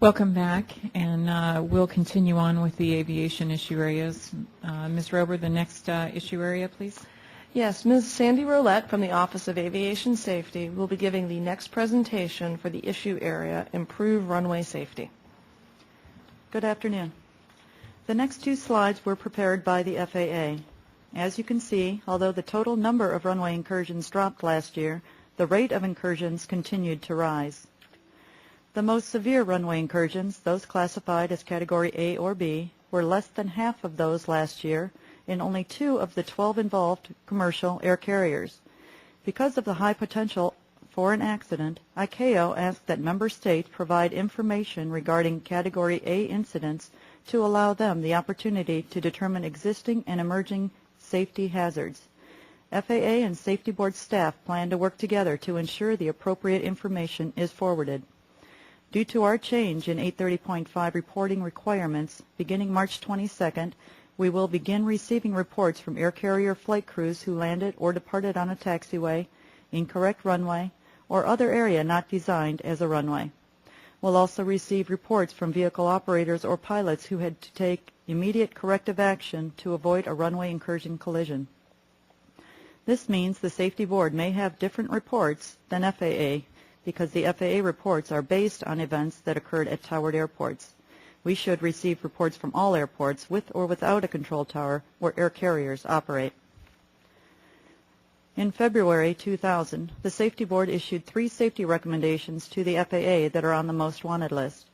Welcome back, and we'll continue on with the aviation issue areas. Ms. Rober, the next issue area, please. Yes, Ms. Sandy Roulette from the Office of Aviation Safety will be giving the next presentation for the issue area, Improve Runway Safety. Good afternoon. The next two slides were prepared by the FAA. As you can see, although the total number of runway incursions dropped last year, the rate of incursions continued to rise. The most severe runway incursions, those classified as Category A or B, were less than half of those last year in only 2 of the 12 involved commercial air carriers. Because of the high potential for an accident, ICAO asked that member states provide information regarding Category A incidents to allow them the opportunity to determine existing and emerging safety hazards. FAA and Safety Board staff plan to work together to ensure the appropriate information is forwarded. Due to our change in 830.5 reporting requirements, beginning March 22nd, we will begin receiving reports from air carrier flight crews who landed or departed on a taxiway, incorrect runway, or other area not designed as a runway. We'll also receive reports from vehicle operators or pilots who had to take immediate corrective action to avoid a runway incursion collision. This means the Safety Board may have different reports than FAA, because the FAA reports are based on events that occurred at towered airports. We should receive reports from all airports with or without a control tower where air carriers operate. In February 2000, the Safety Board issued 3 safety recommendations to the FAA that are on the most wanted list.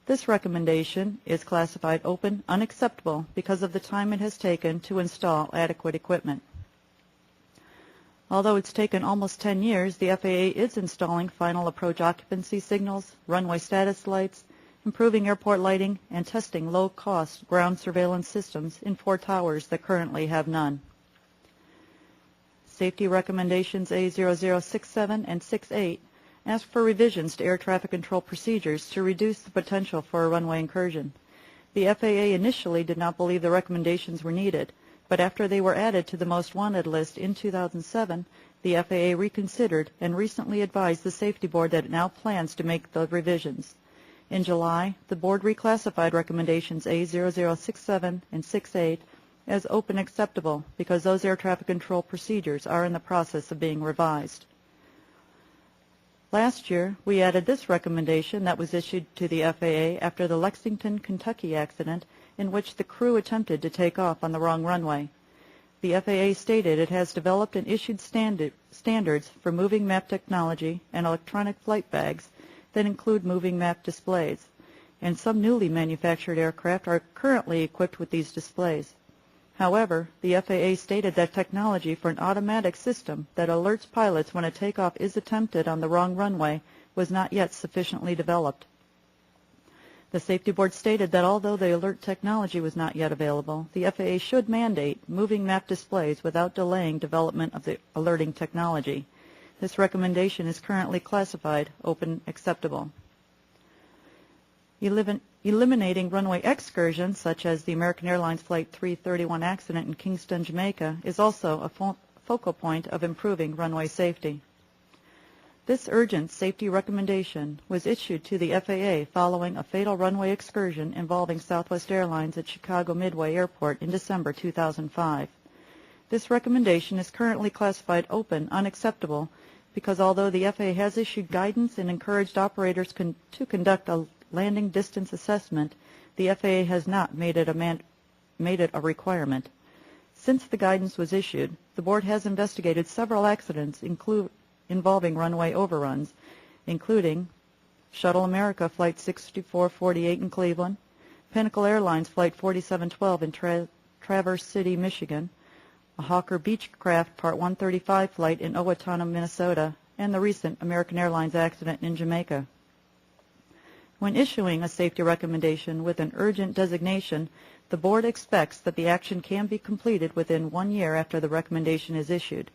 This recommendation is classified open unacceptable because of the time it has taken to install adequate equipment. Although it's taken almost 10 years, the FAA is installing final approach occupancy signals, runway status lights, improving airport lighting, and testing low-cost ground surveillance systems in 4 towers that currently have none. Safety recommendations A0067 and 68 ask for revisions to air traffic control procedures to reduce the potential for a runway incursion. The FAA initially did not believe the recommendations were needed, but after they were added to the most wanted list in 2007, the FAA reconsidered and recently advised the Safety Board that it now plans to make the revisions. In July, the Board reclassified recommendations A0067 and 68 as open acceptable because those air traffic control procedures are in the process of being revised. Last year, we added this recommendation that was issued to the FAA after the Lexington, Kentucky accident in which the crew attempted to take off on the wrong runway. The FAA stated it has developed and issued standards for moving map technology and electronic flight bags that include moving map displays, and some newly manufactured aircraft are currently equipped with these displays. However, the FAA stated that technology for an automatic system that alerts pilots when a takeoff is attempted on the wrong runway was not yet sufficiently developed. The Safety Board stated that although the alert technology was not yet available, the FAA should mandate moving map displays without delaying development of the alerting technology. This recommendation is currently classified open acceptable. Eliminating runway excursions, such as the American Airlines Flight 331 accident in Kingston, Jamaica, is also a focal point of improving runway safety. This urgent safety recommendation was issued to the FAA following a fatal runway excursion involving Southwest Airlines at Chicago Midway Airport in December 2005. This recommendation is currently classified open unacceptable because although the FAA has issued guidance and encouraged operators to conduct a landing distance assessment, the FAA has not made it a requirement. Since the guidance was issued, the Board has investigated several accidents involving runway overruns, including Shuttle America Flight 6448 in Cleveland, Pinnacle Airlines Flight 4712 in Traverse City, Michigan, a Hawker Beechcraft Part 135 flight in Owatonna, Minnesota, and the recent American Airlines accident in Jamaica. When issuing a safety recommendation with an urgent designation, the Board expects that the action can be completed within 1 year after the recommendation is issued,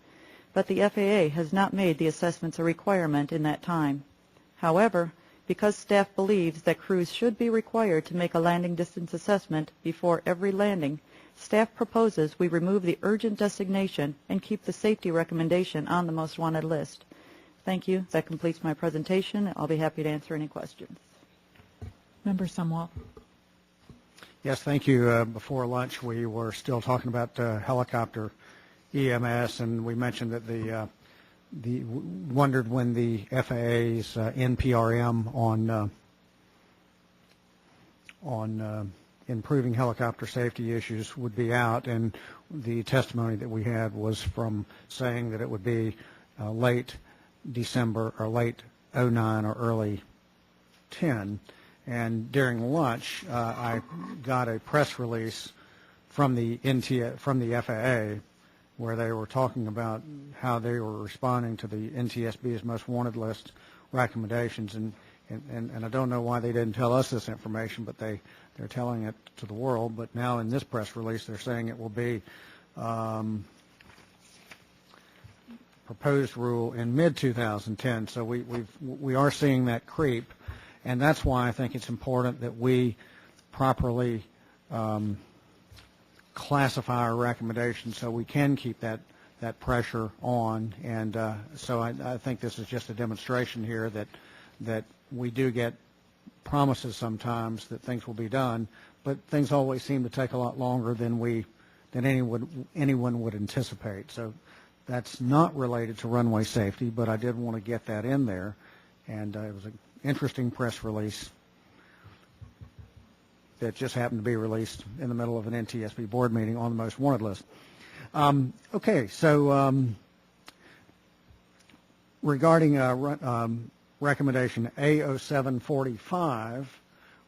but the FAA has not made the assessments a requirement in that time. However, because staff believes that crews should be required to make a landing distance assessment before every landing, staff proposes we remove the urgent designation and keep the safety recommendation on the most wanted list. Thank you. That completes my presentation. I'll be happy to answer any questions. Member Sumwalt. Yes, thank you. Before lunch, we were still talking about helicopter EMS, and we mentioned that wondered when the FAA's NPRM on improving helicopter safety issues would be out, and the testimony that we had was from saying that it would be late December or late 09 or early 10. And during lunch, I got a press release from the FAA where they were talking about how they were responding to the NTSB's most wanted list recommendations, and I don't know why they didn't tell us this information, but they're telling it to the world. But now in this press release, they're saying it will be proposed rule in mid-2010. So we are seeing that creep, and that's why I think it's important that we properly classify our recommendations so we can keep that pressure on. And so I think this is just a demonstration here that we do get promises sometimes that things will be done, but things always seem to take a lot longer than anyone would anticipate. So that's not related to runway safety, but I did want to get that in there. And it was an interesting press release that just happened to be released in the middle of an NTSB board meeting on the most wanted list. Okay, so regarding recommendation A0745,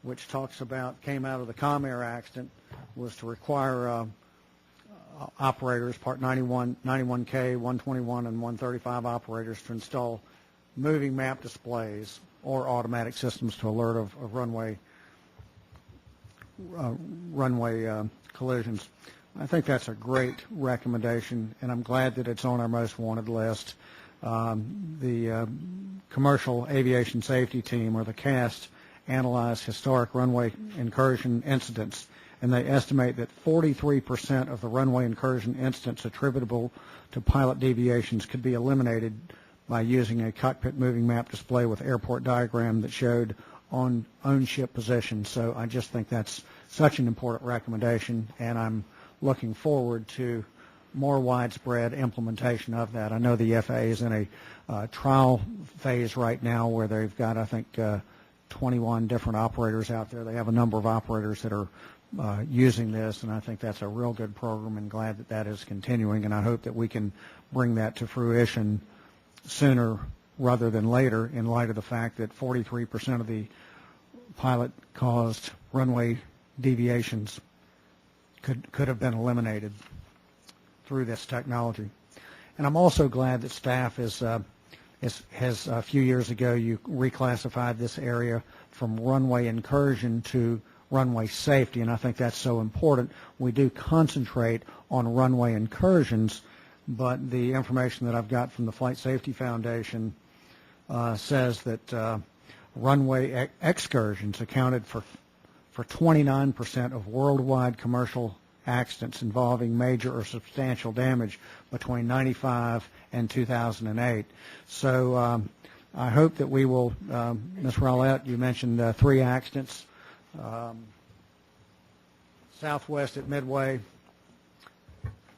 which talks about, came out of the ComAir accident, was to require operators, Part 91, 91K, 121, and 135 operators to install moving map displays or automatic systems to alert of runway collisions. I think that's a great recommendation, and I'm glad that it's on our most wanted list. The Commercial Aviation Safety Team, or the CAST, analyzed historic runway incursion incidents, and they estimate that 43% of the runway incursion incidents attributable to pilot deviations could be eliminated by using a cockpit moving map display with airport diagram that showed on ship position. So I just think that's such an important recommendation, and I'm looking forward to more widespread implementation of that. I know the FAA is in a trial phase right now where they've got, I think, 21 different operators out there. They have a number of operators that are using this, and I think that's a real good program, and glad that that is continuing, and I hope that we can bring that to fruition sooner rather than later, in light of the fact that 43% of the pilot-caused runway deviations could have been eliminated through this technology. And I'm also glad that staff has a few years ago, you reclassified this area from runway incursion to runway safety, and I think that's so important. We do concentrate on runway incursions, but the information that I've got from the Flight Safety Foundation says that runway excursions accounted for 29% of worldwide commercial accidents involving major or substantial damage between 1995 and 2008. So I hope that we will, Ms. Rowlett, you mentioned 3 accidents, Southwest at Midway,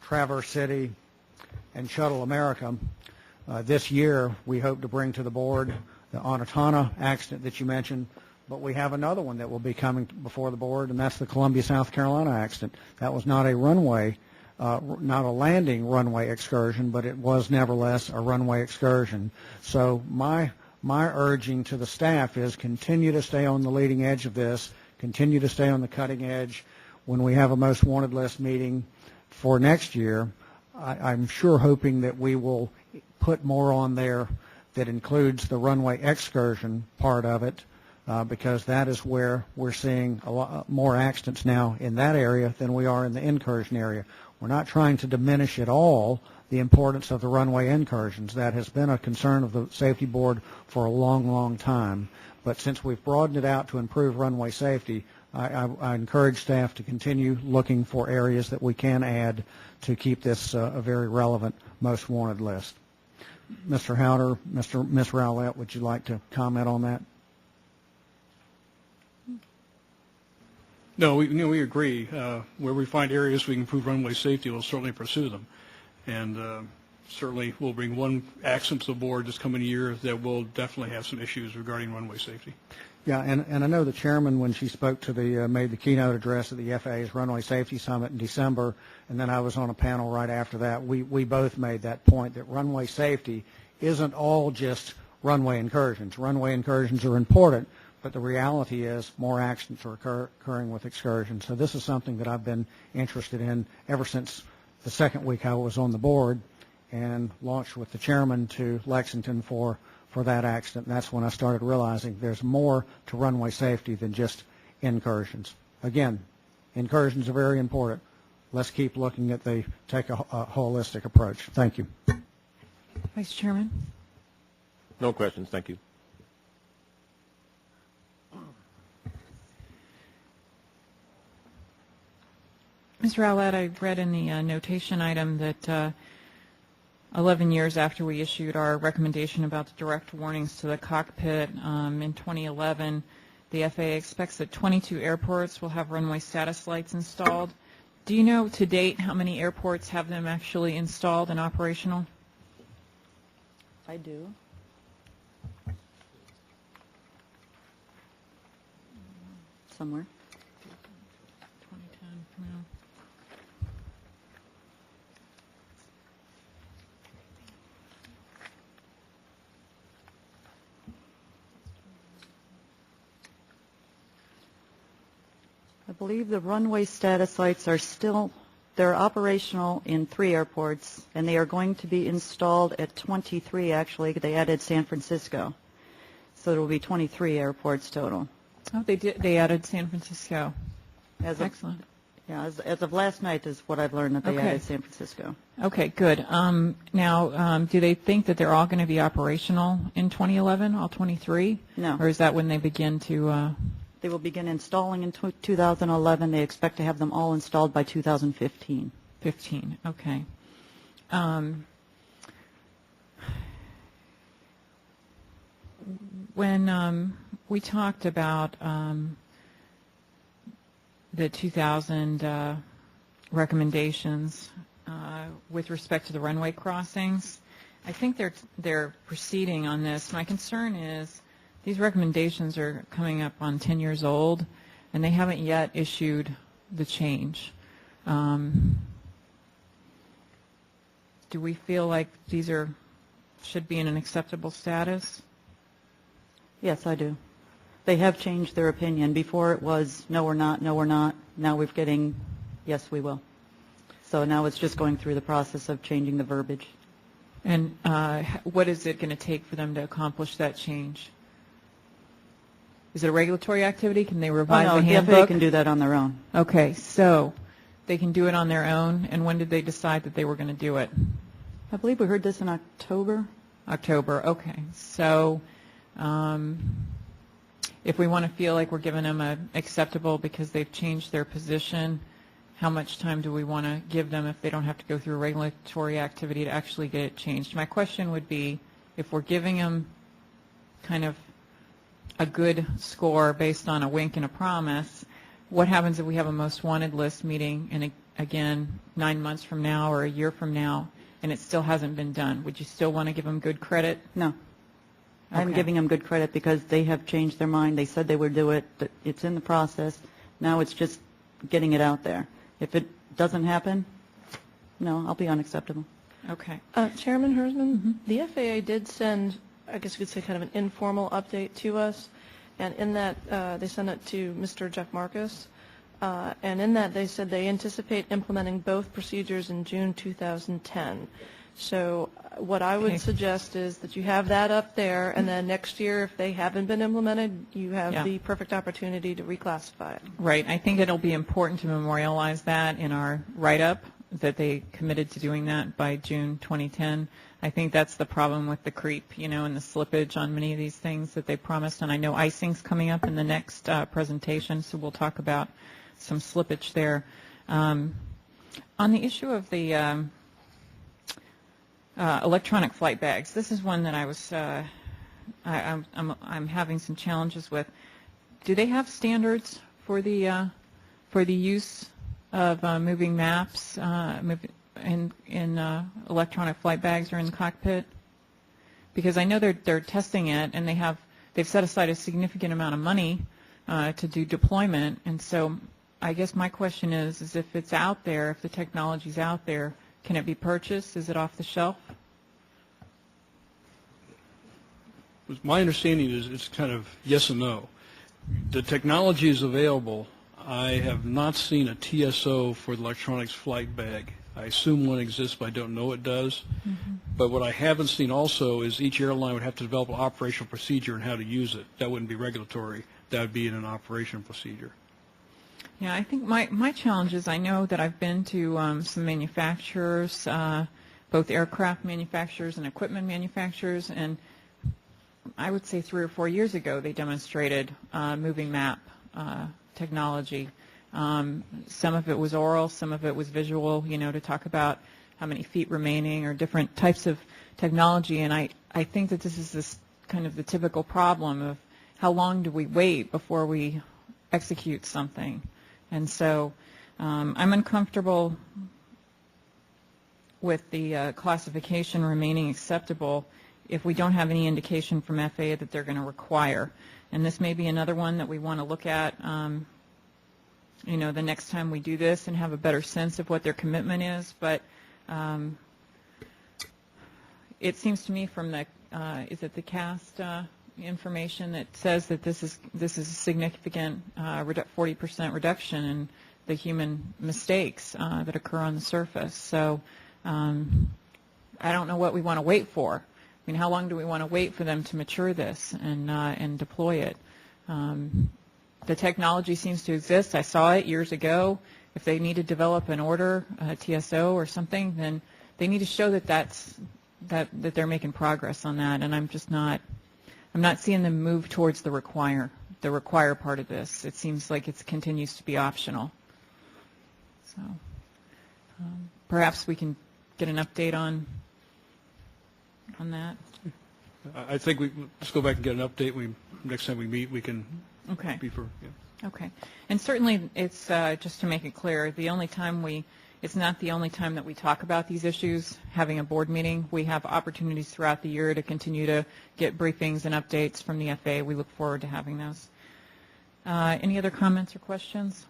Traverse City, and Shuttle America. This year, we hope to bring to the board the Onatana accident that you mentioned, but we have another one that will be coming before the board, and that's the Columbia, South Carolina accident. That was not a runway, not a landing runway excursion, but it was nevertheless a runway excursion. So my urging to the staff is continue to stay on the leading edge of this, continue to stay on the cutting edge. When we have a most wanted list meeting for next year, I'm sure hoping that we will put more on there that includes the runway excursion part of it, because that is where we're seeing a lot more accidents now in that area than we are in the incursion area. We're not trying to diminish at all the importance of the runway incursions. That has been a concern of the Safety Board for a long, long time. But since we've broadened it out to improve runway safety, I encourage staff to continue looking for areas that we can add to keep this a very relevant most wanted list. Mr. Howder, Ms. Rowlett, would you like to comment on that? No, we agree. Where we find areas we can improve runway safety, we'll certainly pursue them. And certainly we'll bring one accident to the board this coming year that will definitely have some issues regarding runway safety. Yeah, and I know the chairman, when she spoke to made the keynote address at the FAA's Runway Safety Summit in December, and then I was on a panel right after that, we both made that point that runway safety isn't all just runway incursions. Runway incursions are important, but the reality is more accidents are occurring with excursions. So this is something that I've been interested in ever since the second week I was on the board, and launched with the chairman to Lexington for that accident. And that's when I started realizing there's more to runway safety than just incursions. Again, incursions are very important. Let's keep looking at take a holistic approach. Thank you. Vice Chairman? No questions, thank you. Mr. Rowlett, I read in the notation item that 11 years after we issued our recommendation about the direct warnings to the cockpit in 2011, the FAA expects that 22 airports will have runway status lights installed. Do you know to date how many airports have them actually installed and operational? I do. Somewhere. 2010, no. I believe the runway status lights are still, they're operational in 3 airports, and they are going to be installed at 23, actually. They added San Francisco. So there will be 23 airports total. Oh, they did. They added San Francisco. Excellent. As of last night is what I've learned, that they Okay. added San Francisco. Okay, good. Now, do they think that they're all going to be operational in 2011, all 23? No. Or is that when they begin to? They will begin installing in 2011. They expect to have them all installed by 2015. 15, okay. When we talked about the 2000 recommendations with respect to the runway crossings, I think they're proceeding on this. My concern is these recommendations are coming up on 10 years old, and they haven't yet issued the change. Do we feel like these should be in an acceptable status? Yes, I do. They have changed their opinion. Before it was, no, we're not, no, we're not. Now we're getting, yes, we will. So now it's just going through the process of changing the verbiage. And what is it going to take for them to accomplish that change? Is it a regulatory activity? Can they revise the the handbook? FAA can do that on their own. Okay, so they can do it on their own. And when did they decide that they were going to do it? I believe we heard this in October. October, okay. So if we want to feel like we're giving them an acceptable because they've changed their position, how much time do we want to give them if they don't have to go through a regulatory activity to actually get it changed? My question would be, if we're giving them kind of a good score based on a wink and a promise, what happens if we have a most wanted list meeting and again 9 months from now or a year from now and it still hasn't been done? Would you still want to give them good credit? No. I'm Okay. giving them good credit because they have changed their mind. They said they would do it. It's in the process. Now it's just getting it out there. If it doesn't happen, no, I'll be unacceptable. Okay. Chairman Hersman, the FAA did send, I guess you could say, kind of an informal update to us, and in that they sent it to Mr. Jeff Marcus, and in that they said they anticipate implementing both procedures in June 2010. So what I would Okay. suggest is that you have that up there, and then next year, if they haven't been implemented, you have Yeah. the perfect opportunity to reclassify it. Right. I think it'll be important to memorialize that in our write-up, that they committed to doing that by June 2010. I think that's the problem with the creep, and the slippage on many of these things that they promised. And I know icing's coming up in the next presentation, so we'll talk about some slippage there. On the issue of the electronic flight bags, this is one that I was I'm having some challenges with. do they have standards for the use of moving maps in electronic flight bags or in the cockpit? Because I know they're testing it, and they've set aside a significant amount of money to do deployment. And so I guess my question is if it's out there, if the technology's out there, can it be purchased? Is it off the shelf? My understanding is it's kind of yes and no. The technology is available. I have not seen a TSO for the electronics flight bag. I assume one exists, but I don't know it does. But what I haven't seen also is each airline would have to develop an operational procedure on how to use it. That wouldn't be regulatory. That would be in an operational procedure. Yeah, I think my challenge is I know that I've been to some manufacturers, both aircraft manufacturers and equipment manufacturers, and I would say 3 or 4 years ago they demonstrated moving map technology. Some of it was oral, some of it was visual, to talk about how many feet remaining or different types of technology. And I think that this is kind of the typical problem of how long do we wait before we execute something. And so I'm uncomfortable with the classification remaining acceptable if we don't have any indication from FAA that they're going to require. And this may be another one that we want to look at the next time we do this and have a better sense of what their commitment is. But it seems to me from the is it the CAST information that says that this is a significant 40% reduction in the human mistakes that occur on the surface. So I don't know what we want to wait for. I mean, how long do we want to wait for them to mature this and deploy it? The technology seems to exist. I saw it years ago. If they need to develop an order, a TSO or something, then they need to show that they're making progress on that. And I'm not seeing them move towards the require part of this. It seems like it continues to be optional. So perhaps we can get an update on that. I think let's go back and get an update. Next time we meet, we can. Okay. Yeah. Okay. And certainly, it's just to make it clear, it's not the only time that we talk about these issues, having a board meeting. We have opportunities throughout the year to continue to get briefings and updates from the FAA. We look forward to having those. Any other comments or questions?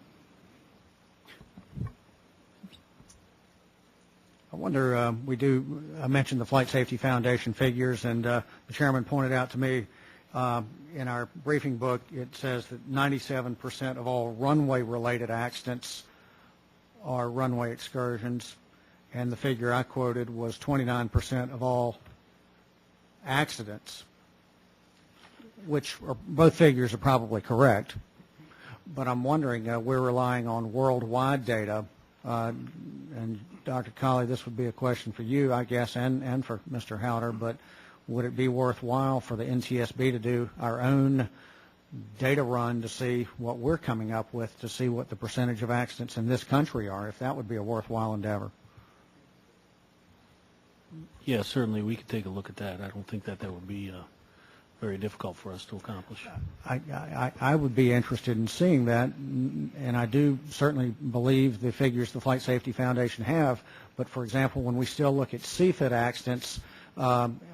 I wonder, I mentioned the Flight Safety Foundation figures, and the chairman pointed out to me in our briefing book, it says that 97% of all runway-related accidents are runway excursions, and the figure I quoted was 29% of all accidents, which both figures are probably correct. But I'm wondering, we're relying on worldwide data, and Dr. Colley, this would be a question for you, I guess, and for Mr. Howder, but would it be worthwhile for the NTSB to do our own data run to see what we're coming up with, to see what the percentage of accidents in this country are, if that would be a worthwhile endeavor? Yeah, certainly we could take a look at that. I don't think that would be very difficult for us to accomplish. I would be interested in seeing that, and I do certainly believe the figures the Flight Safety Foundation have, but for example, when we still look at CFIT accidents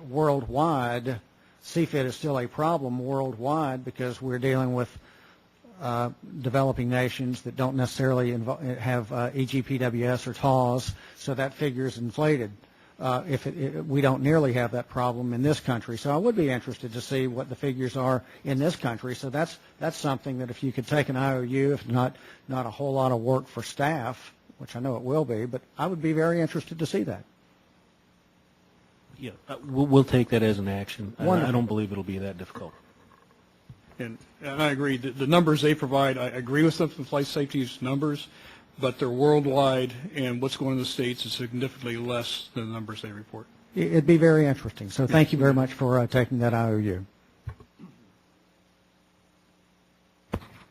worldwide, CFIT is still a problem worldwide because we're dealing with developing nations that don't necessarily have EGPWS or TAWS, so that figure is inflated. We don't nearly have that problem in this country. So I would be interested to see what the figures are in this country. So that's something that if you could take an IOU, if not a whole lot of work for staff, which I know it will be, but I would be very interested to see that. Yeah, we'll take that as an action. Wonderful. I don't believe it'll be that difficult. And I agree. The numbers they provide, I agree with them from Flight Safety's numbers, but they're worldwide, and what's going on in the States is significantly less than the numbers they report. It'd be very interesting. So thank you very much for taking that IOU.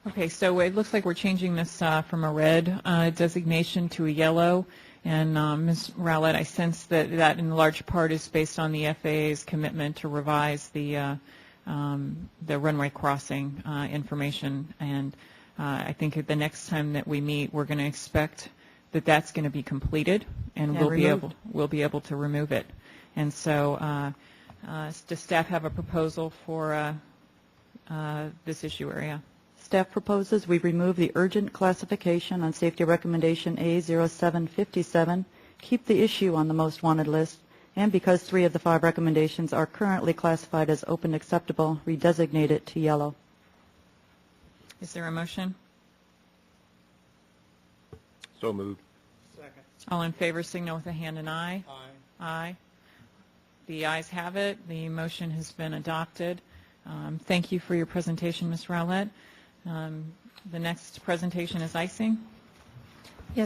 Okay, so it looks like we're changing this from a red designation to a yellow. And Ms. Rowlett, I sense that in large part is based on the FAA's commitment to revise the the runway crossing information. And I think at the next time that we meet, we're going to expect that that's going to be completed, and And we'll be able to remove it. And so does staff have a proposal for this issue area? Staff proposes we remove the urgent classification on safety recommendation A0757, keep the issue on the most wanted list, and because 3 of the 5 recommendations are currently classified as open acceptable, redesignate it to yellow. Is there a motion? So moved. All in favor signal with a hand and aye. Aye. Aye. The ayes have it. The motion has been adopted. Thank you for your presentation, Ms. Rowlett. The next presentation is icing.